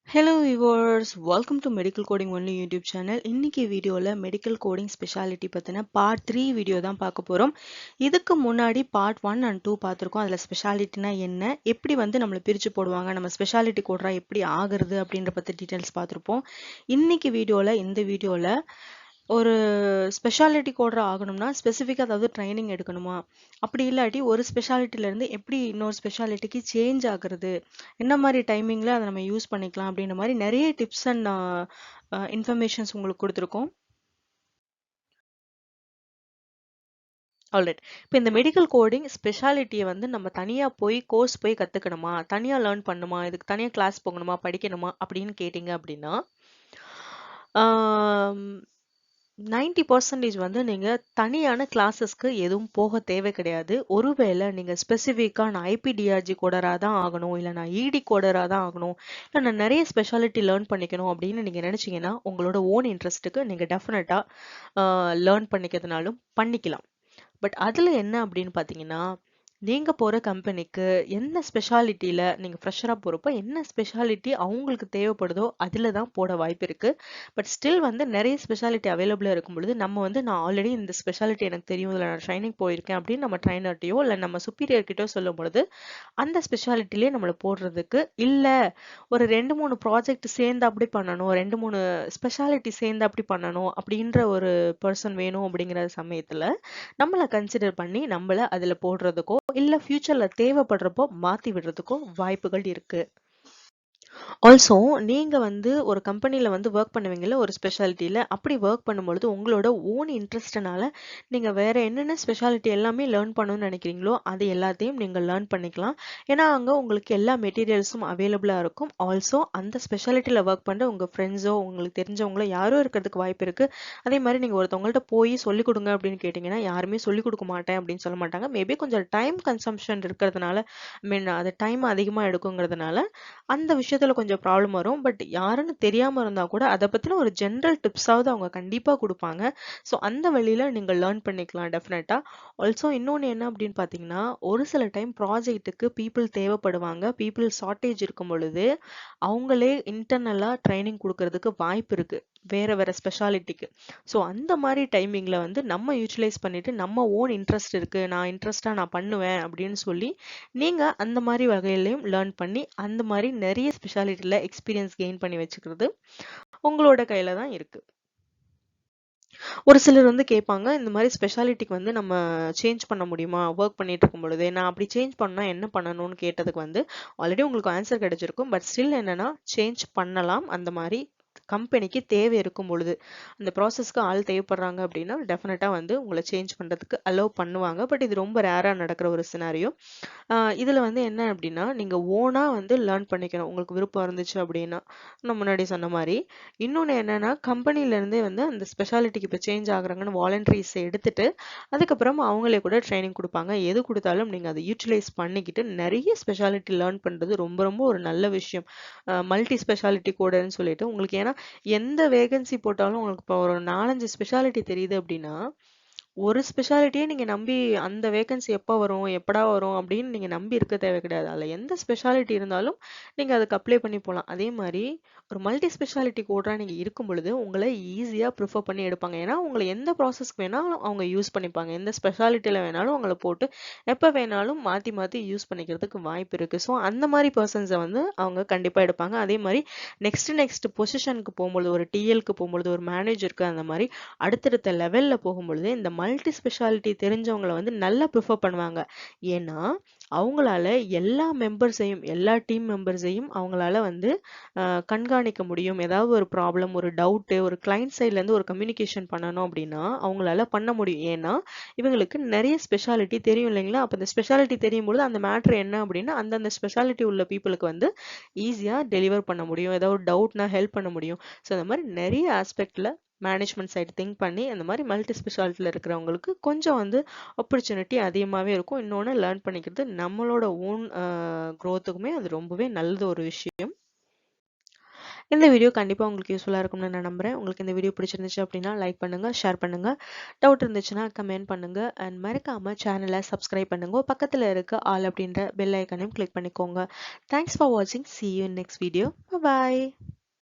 Hello viewers, welcome to Medical Coding Only YouTube channel. இன்னைக்கு வீடியோல medical coding speciality பத்தின part 3 video தான் பார்க்க போறோம். இதுக்கு முன்னாடி பார்ட் 1 and 2 பார்த்திருக்கோம். அதுல ஸ்பெஷாலிட்டினா என்ன, எப்படி நம்மள பிரிச்சு போடுவாங்க, நம்ம ஸ்பெஷாலிட்டி கோட்ரா எப்படி ஆகுறது அப்படின்ற பத்தி டீடைல்ஸ் பார்த்திருப்போம். இன்னைக்கு இந்த வீடியோல ஒரு ஸ்பெஷாலிட்டி கோட்ரா ஆகணும்னா ஸ்பெசிஃபிக்கா ஏதாவது ட்ரைனிங் எடுக்கணுமா, அப்படி இல்லாட்டி ஒரு ஸ்பெஷாலிட்டில இருந்து எப்படி இன்னொரு ஸ்பெஷாலிட்டிக்கு சேஞ்ச் ஆகுறது, என்ன மாதிரி டைமிங்ல அதை நம்ம யூஸ் பண்ணிக்கலாம் அப்படின்ற மாதிரி நிறைய டிப்ஸ் அண்ட் இன்ஃபர்மேஷன்ஸ் உங்களுக்கு கொடுத்துருக்கோம். ஆல்ரைட், இப்போ இந்த மெடிக்கல் கோடிங் ஸ்பெஷாலிட்டியை நம்ம தனியா போய் கோர்ஸ் போய் கத்துக்கணுமா, தனியா லேர்ன் பண்ணுமா, இதுக்கு தனியா கிளாஸ் போகணுமா, படிக்கணுமா அப்படின்னு கேட்டீங்க அப்படின்னா 90% நீங்க தனியான கிளாஸஸ்க்கு எதுவும் போக தேவை கிடையாது. ஒருவேளை நீங்க ஸ்பெசிஃபிக்கா நான் ஐபிடிஆர்ஜி கோடரா தான் ஆகணும், இல்ல நான் இடி கோடரா தான் ஆகணும், இல்ல நான் நிறைய ஸ்பெஷாலிட்டி லேர்ன் பண்ணிக்கணும் அப்படின்னு நீங்க நினைச்சீங்கன்னா உங்களோட ஓன் இன்ட்ரெஸ்ட்டுக்கு நீங்க டெஃபினட்டா லேர்ன் பண்ணிக்கிறதுனாலும் பண்ணிக்கலாம். பட் அதுல என்ன அப்படின்னு பாத்தீங்கன்னா, நீங்க போற கம்பெனிக்கு என்ன ஸ்பெஷாலிட்டியில நீங்க ஃப்ரெஷரா போறப்போ என்ன ஸ்பெஷாலிட்டி அவங்களுக்கு தேவைப்படுதோ அதுல தான் போட வாய்ப்பு இருக்கு. பட் ஸ்டில் நிறைய ஸ்பெஷாலிட்டி அவைலபிளா இருக்கும் பொழுது நம்ம நான் ஆல்ரெடி இந்த ஸ்பெஷாலிட்டி எனக்கு தெரியும், இல்லை நான் ட்ரைனிங் போயிருக்கேன் அப்படின்னு நம்ம ட்ரைனர்ட்டையோ இல்லை நம்ம சுப்பீரியர் கிட்டயோ சொல்லும் பொழுது அந்த ஸ்பெஷாலிட்டிலே நம்மளை போடுறதுக்கு இல்ல, ஒரு 2-3 ப்ராஜெக்ட் சேர்ந்து அப்படி பண்ணணும், 2-3 ஸ்பெஷாலிட்டி சேர்ந்து அப்படி பண்ணணும் அப்படின்ற ஒரு பர்சன் வேணும் அப்படிங்கிற சமயத்துல நம்மளை கன்சிடர் பண்ணி நம்மள அதுல போடுறதுக்கோ இல்ல ஃபியூச்சர்ல தேவைப்படுறப்போ மாத்தி விடுறதுக்கோ வாய்ப்புகள் இருக்கு. ஆல்சோ நீங்க ஒரு கம்பெனில ஒர்க் பண்ணுவீங்கல்ல ஒரு ஸ்பெஷாலிட்டியில, அப்படி ஒர்க் பண்ணும்பொழுது உங்களோட ஓன் இன்ட்ரெஸ்ட்னால நீங்க வேற என்னென்ன ஸ்பெஷாலிட்டி எல்லாமே லேர்ன் பண்ணணும்னு நினைக்கிறீங்களோ அது எல்லாத்தையும் நீங்க லேர்ன் பண்ணிக்கலாம். ஏன்னா அங்க உங்களுக்கு எல்லா மெட்டீரியல்ஸும் அவைலபிளா இருக்கும். ஆல்சோ அந்த ஸ்பெஷாலிட்டியில ஒர்க் பண்ற உங்க ஃப்ரெண்ட்ஸோ உங்களுக்கு தெரிஞ்சவங்களோ யாரோ இருக்கிறதுக்கு வாய்ப்பு இருக்கு. அதே மாதிரி நீங்க ஒருத்தவங்கள்ட்ட போய் சொல்லிக் கொடுங்க அப்படின்னு கேட்டீங்கன்னா யாருமே சொல்லிக் கொடுக்க மாட்டேன் அப்படின்னு சொல்ல மாட்டாங்க. மேபி கொஞ்சம் டைம் கன்சம்ஷன் இருக்கிறதுனால, மீன் அது டைம் அதிகமா எடுக்குங்கிறதுனால அந்த விஷயத்துல கொஞ்சம் ப்ராப்ளம் வரும். பட் யாருன்னு தெரியாம இருந்தா கூட அதை பத்தின ஒரு ஜென்ரல் டிப்ஸாவது அவங்க கண்டிப்பா கொடுப்பாங்க. ஸோ அந்த வழியில நீங்க லேர்ன் பண்ணிக்கலாம் டெஃபினட்டா. ஆல்சோ இன்னொன்னு என்ன அப்படின்னு பாத்தீங்கன்னா, ஒரு சில டைம் ப்ராஜெக்ட்டுக்கு பீப்புள் தேவைப்படுவாங்க. பீப்புள் ஷார்ட்டேஜ் இருக்கும் பொழுது அவங்களே இன்டர்னலா ட்ரைனிங் கொடுக்கறதுக்கு வாய்ப்பு இருக்கு வேற வேற ஸ்பெஷாலிட்டிக்கு. ஸோ அந்த மாதிரி டைமிங்ல நம்ம யூட்டிலைஸ் பண்ணிட்டு நம்ம ஓன் இன்ட்ரெஸ்ட் இருக்கு, நான் இன்ட்ரெஸ்டா நான் பண்ணுவேன் அப்படின்னு சொல்லி நீங்க அந்த மாதிரி வகையிலையும் லேர்ன் பண்ணி அந்த மாதிரி நிறைய ஸ்பெஷாலிட்டியில எக்ஸ்பீரியன்ஸ் கெயின் பண்ணி வச்சுக்கிறது உங்களோட கையில தான் இருக்கு. ஒரு சிலர் கேட்பாங்க, இந்த மாதிரி ஸ்பெஷாலிட்டிக்கு நம்ம சேஞ்ச் பண்ண முடியுமா ஒர்க் பண்ணிட்டு இருக்கும் பொழுது, நான் அப்படி சேஞ்ச் பண்ணா என்ன பண்ணணும்னு கேட்டதுக்கு ஆல்ரெடி உங்களுக்கு ஆன்சர் கிடைச்சிருக்கும். பட் ஸ்டில் என்னன்னா சேஞ்ச் பண்ணலாம். அந்த மாதிரி கம்பெனிக்கு தேவை இருக்கும் பொழுது அந்த ப்ராசஸ்க்கு ஆள் தேவைப்படுறாங்க அப்படின்னா டெஃபினட்டா உங்களை சேஞ்ச் பண்றதுக்கு அலோவ் பண்ணுவாங்க. பட் இது ரொம்ப ரேரா நடக்கிற ஒரு சினாரியோ. இதுல என்ன அப்படின்னா நீங்க ஓனா லேர்ன் பண்ணிக்கணும் உங்களுக்கு விருப்பம் இருந்துச்சு அப்படின்னா. நான் முன்னாடி சொன்ன மாதிரி இன்னொன்னு என்னன்னா, கம்பெனில இருந்தே அந்த ஸ்பெஷாலிட்டிக்கு இப்போ சேஞ்ச் ஆகுறாங்கன்னு வாலண்டரிஸ் எடுத்துட்டு அதுக்கப்புறம் அவங்களே கூட ட்ரைனிங் கொடுப்பாங்க. எது கொடுத்தாலும் நீங்க அதை யூட்டிலைஸ் பண்ணிக்கிட்டு நிறைய ஸ்பெஷாலிட்டி லேர்ன் பண்றது ரொம்ப ரொம்ப ஒரு நல்ல விஷயம். மல்டி ஸ்பெஷாலிட்டி கோடர்னு சொல்லிட்டு உங்களுக்கு, ஏன்னா எந்த வேகன்சி போட்டாலும் உங்களுக்கு இப்போ ஒரு 4-5 ஸ்பெஷாலிட்டி தெரியுது அப்படின்னா ஒரு ஸ்பெஷாலிட்டியே நீங்க நம்பி அந்த வேகன்சி எப்போ வரும் எப்படா வரும் அப்படின்னு நீங்க நம்பி இருக்க தேவை கிடையாது. அதுல எந்த ஸ்பெஷாலிட்டி இருந்தாலும் நீங்க அதுக்கு அப்ளை பண்ணி போகலாம். அதே மாதிரி ஒரு மல்டி ஸ்பெஷாலிட்டி கோட்ரா நீங்க இருக்கும் பொழுது உங்களை ஈஸியா ப்ரிஃபர் பண்ணி எடுப்பாங்க. ஏன்னா உங்களை எந்த ப்ராசஸ்க்கு வேணாலும் அவங்க யூஸ் பண்ணிப்பாங்க, எந்த ஸ்பெஷாலிட்டியில வேணாலும் உங்களை போட்டு எப்ப வேணாலும் மாத்தி மாத்தி யூஸ் பண்ணிக்கிறதுக்கு வாய்ப்பு இருக்கு. ஸோ அந்த மாதிரி பர்சன்ஸை அவங்க கண்டிப்பா எடுப்பாங்க. அதே மாதிரி நெக்ஸ்ட் பொசிஷனுக்கு போகும்பொழுது, ஒரு டிஎல்க்கு போகும்பொழுது, ஒரு மேனேஜருக்கு, அந்த மாதிரி அடுத்தடுத்த லெவல்ல போகும்பொழுது இந்த மல்டி ஸ்பெஷாலிட்டி தெரிஞ்சவங்களை நல்லா ப்ரிஃபர் பண்ணுவாங்க. ஏன்னா அவங்களால எல்லா மெம்பர்ஸையும் எல்லா டீம் மெம்பர்ஸையும் அவங்களால கண்காணிக்க முடியும். ஏதாவது ஒரு ப்ராப்ளம், ஒரு டவுட், ஒரு கிளைண்ட் சைட்ல இருந்து ஒரு கம்யூனிகேஷன் பண்ணணும் அப்படின்னா அவங்களால பண்ண முடியும். ஏன்னா இவங்களுக்கு நிறைய ஸ்பெஷாலிட்டி தெரியும் இல்லைங்களா. அப்ப இந்த ஸ்பெஷாலிட்டி தெரியும் பொழுது அந்த மேட்ரு என்ன அப்படின்னா அந்தந்த ஸ்பெஷாலிட்டி உள்ள பீப்புளுக்கு ஈஸியா டெலிவர் பண்ண முடியும். ஏதாவது டவுட்னா ஹெல்ப் பண்ண முடியும். ஸோ இந்த மாதிரி நிறைய ஆஸ்பெக்ட்ல மேனேஜ்மெண்ட் சைடு திங்க் பண்ணி அந்த மாதிரி மல்டி ஸ்பெஷாலிட்டியில் இருக்கிறவங்களுக்கு கொஞ்சம் ஆப்பர்ச்சுனிட்டி அதிகமாகவே இருக்கும். இன்னொன்று லேர்ன் பண்ணிக்கிறது நம்மளோட ஓன் க்ரோத்துக்குமே அது ரொம்பவே நல்லது ஒரு விஷயம். இந்த வீடியோ கண்டிப்பா உங்களுக்கு யூஸ்ஃபுல்லா இருக்கும்னு நான் நம்புறேன். உங்களுக்கு இந்த வீடியோ பிடிச்சிருந்துச்சு அப்படின்னா லைக் பண்ணுங்க, ஷேர் பண்ணுங்க. டவுட் இருந்துச்சுன்னா கமெண்ட் பண்ணுங்க அண்ட் மறக்காம சேனலை சப்ஸ்கிரைப் பண்ணுங்க. பக்கத்துல இருக்க ஆல் அப்படின்ற பெல் ஐக்கனையும் கிளிக் பண்ணிக்கோங்க. தேங்க்ஸ் ஃபார் வாட்சிங். See you in next video. Bye bye.